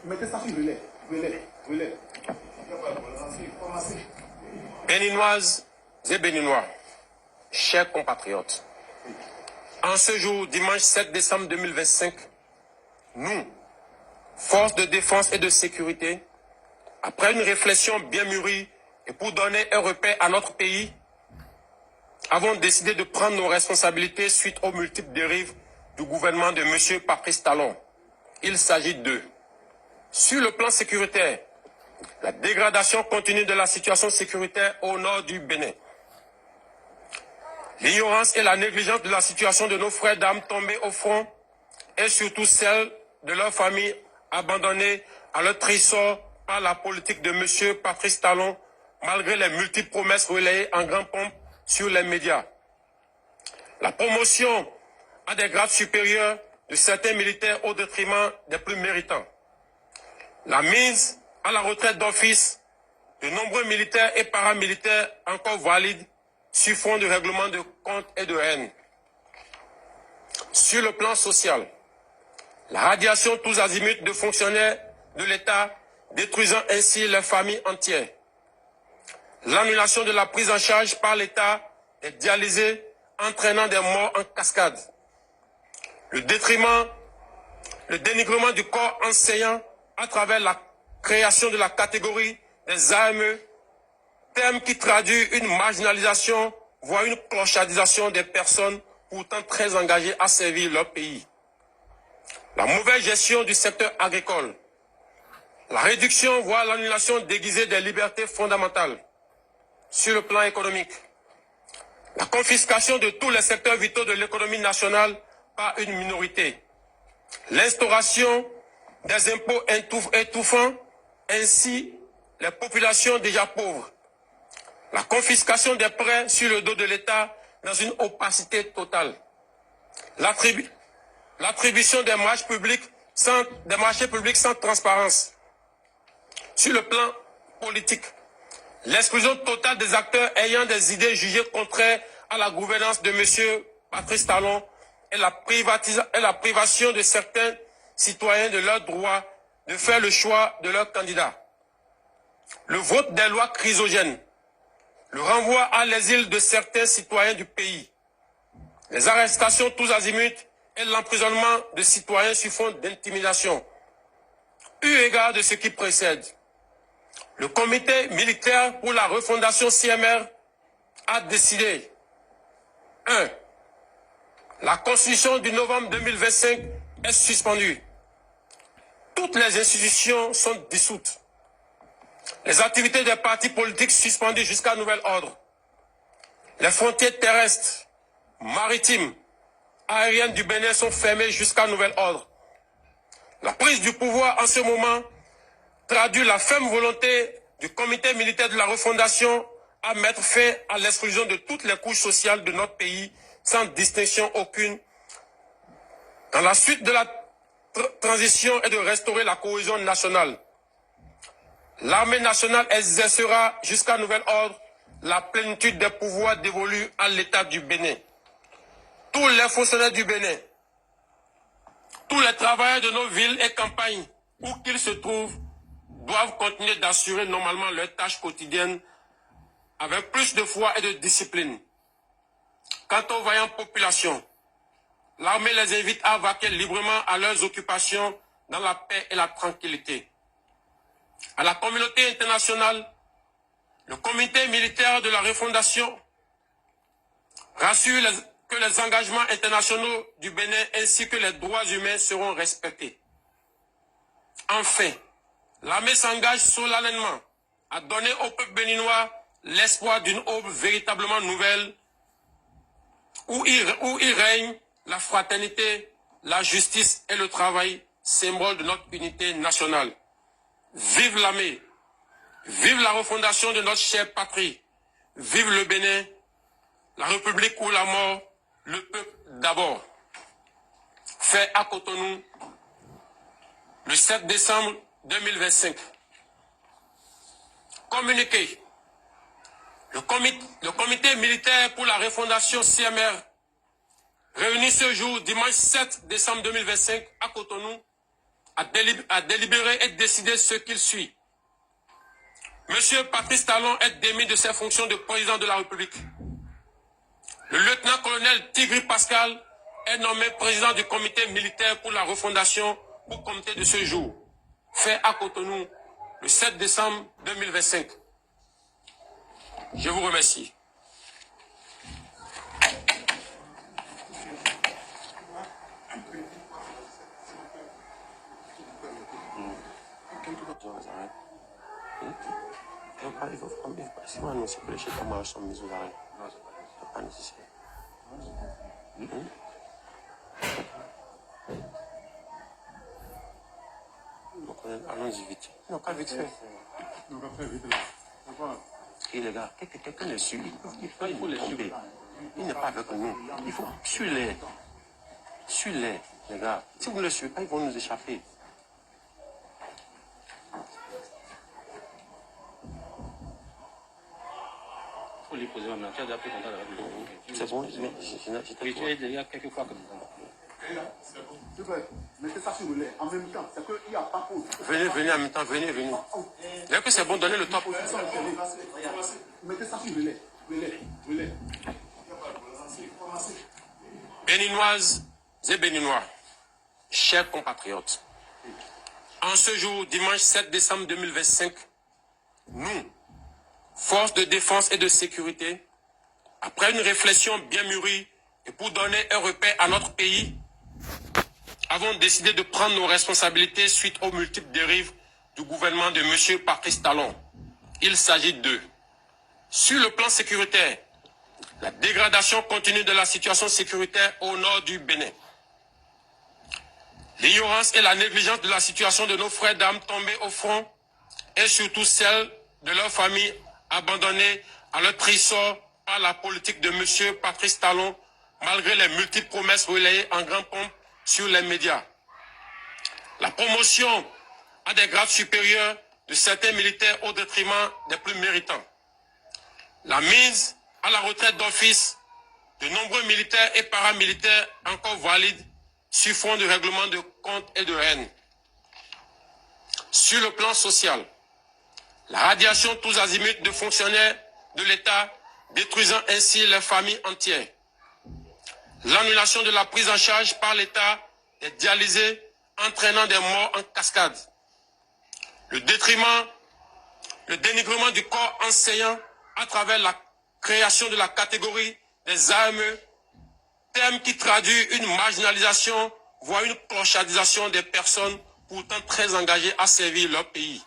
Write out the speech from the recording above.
Mettez ça sur relais. Relais. Béninoises et Béninois, chers compatriotes, en ce jour, dimanche 7 décembre 2025, nous, forces de défense et de sécurité, après une réflexion bien mûrie et pour donner un repère à notre pays, avons décidé de prendre nos responsabilités suite aux multiples dérives du gouvernement de M. Patrice Talon. Il s'agit de, sur le plan sécuritaire, la dégradation continue de la situation sécuritaire au nord du Bénin. L'ignorance et la négligence de la situation de nos frères d'armes tombés au front et surtout celle de leurs familles abandonnées à leur triste sort par la politique de M. Patrice Talon, malgré les multiples promesses relayées en grande pompe sur les médias. La promotion à des grades supérieurs de certains militaires au détriment des plus méritants. La mise à la retraite d'office de nombreux militaires et paramilitaires encore valides sur fond de règlement de comptes et de haine. Sur le plan social, la radiation tous azimuts de fonctionnaires de l'État, détruisant ainsi les familles entières. L'annulation de la prise en charge par l'État des dialysés, entraînant des morts en cascade. Le dénigrement du corps enseignant à travers la création de la catégorie des AME, terme qui traduit une marginalisation, voire une clochardisation des personnes pourtant très engagées à servir leur pays. La mauvaise gestion du secteur agricole. La réduction, voire l'annulation déguisée des libertés fondamentales. Sur le plan économique, la confiscation de tous les secteurs vitaux de l'économie nationale par une minorité. L'instauration des impôts étouffants, ainsi les populations déjà pauvres. La confiscation des prêts sur le dos de l'État dans une opacité totale. L'attribution des marchés publics sans transparence. Sur le plan politique, l'exclusion totale des acteurs ayant des idées jugées contraires à la gouvernance de M. Patrice Talon et la privation de certains citoyens de leur droit de faire le choix de leur candidat. Le vote des lois chrysogènes, le renvoi à l'exil de certains citoyens du pays, les arrestations tous azimuts et l'emprisonnement de citoyens sur fond d'intimidation. Eu égard de ce qui précède, le comité militaire pour la refondation CMR a décidé 1. La constitution du novembre 2025 est suspendue. Toutes les institutions sont dissoutes. Les activités des partis politiques suspendues jusqu'à nouvel ordre. Les frontières terrestres, maritimes, aériennes du Bénin sont fermées jusqu'à nouvel ordre. La prise du pouvoir en ce moment traduit la ferme volonté du comité militaire de la refondation à mettre fin à l'exclusion de toutes les couches sociales de notre pays sans distinction aucune dans la suite de la transition et de restaurer la cohésion nationale. L'armée nationale exercera jusqu'à nouvel ordre la plénitude des pouvoirs dévolus à l'État du Bénin. Tous les fonctionnaires du Bénin, tous les travailleurs de nos villes et campagnes, où qu'ils se trouvent, doivent continuer d'assurer normalement leurs tâches quotidiennes avec plus de foi et de discipline. Quant aux vaillantes populations, l'armée les invite à vaquer librement à leurs occupations dans la paix et la tranquillité. À la communauté internationale, le comité militaire de la refondation rassure que les engagements internationaux du Bénin ainsi que les droits humains seront respectés. Enfin, l'armée s'engage solennellement à donner au peuple béninois l'espoir d'une aube véritablement nouvelle où il règne la fraternité, la justice et le travail, symbole de notre unité nationale. Vive l'armée, vive la refondation de notre chère patrie, vive le Bénin, la République ou la mort, le peuple d'abord. Fait à Cotonou, le 7 décembre 2025. Communiqué. Le comité militaire pour la refondation CMR, réuni ce jour, dimanche 7 décembre 2025, à Cotonou, à délibérer et décider ce qu'il suit. Monsieur Patrice Talon est démis de ses fonctions de président de la République. Le lieutenant-colonel Tigri Pascal est nommé président du comité militaire pour la refondation pour comité de ce jour, fait à Cotonou le 7 décembre 2025. Je vous remercie. Si on annonce que les chefs d'état-major sont mis aux arrêts, c'est pas nécessaire. Donc allons-y vite. Non, pas vite fait. Non, pas très vite là. Et les gars, quelqu'un les suit. Il faut les suivre. Il n'est pas avec nous. Il faut suivre-les. Suivez-les, les gars. Si vous ne les suivez pas, ils vont nous échapper. Les poser maintenant. Tu as déjà pris contact avec le groupe. C'est bon, Oui, tu es déjà quelques fois comme ça. Mettez ça sur le lait. En même temps, c'est qu'il n'y a pas pause. Venez en même temps, venez. Dès que c'est bon, donnez le top. Mettez ça sur le lait. Le lait. Béninoises et Béninois, chers compatriotes, en ce jour, dimanche 7 décembre 2025, nous, forces de défense et de sécurité, après une réflexion bien mûrie et pour donner un repère à notre pays, avons décidé de prendre nos responsabilités suite aux multiples dérives du gouvernement de M. Patrice Talon. Il s'agit de, sur le plan sécuritaire, la dégradation continue de la situation sécuritaire au nord du Bénin. L'ignorance et la négligence de la situation de nos frères d'armes tombés au front et surtout celle de leurs familles abandonnées à leur triste sort par la politique de M. Patrice Talon, malgré les multiples promesses relayées en grande pompe sur les médias. La promotion à des grades supérieurs de certains militaires au détriment des plus méritants. La mise à la retraite d'office de nombreux militaires et paramilitaires encore valides sur fond de règlement de comptes et de haine. Sur le plan social, la radiation tous azimuts de fonctionnaires de l'État, détruisant ainsi les familles entières. L'annulation de la prise en charge par l'État des dialysés, entraînant des morts en cascade. Le dénigrement du corps enseignant à travers la création de la catégorie des AME, terme qui traduit une marginalisation, voire une clochardisation des personnes pourtant très engagées à servir leur pays.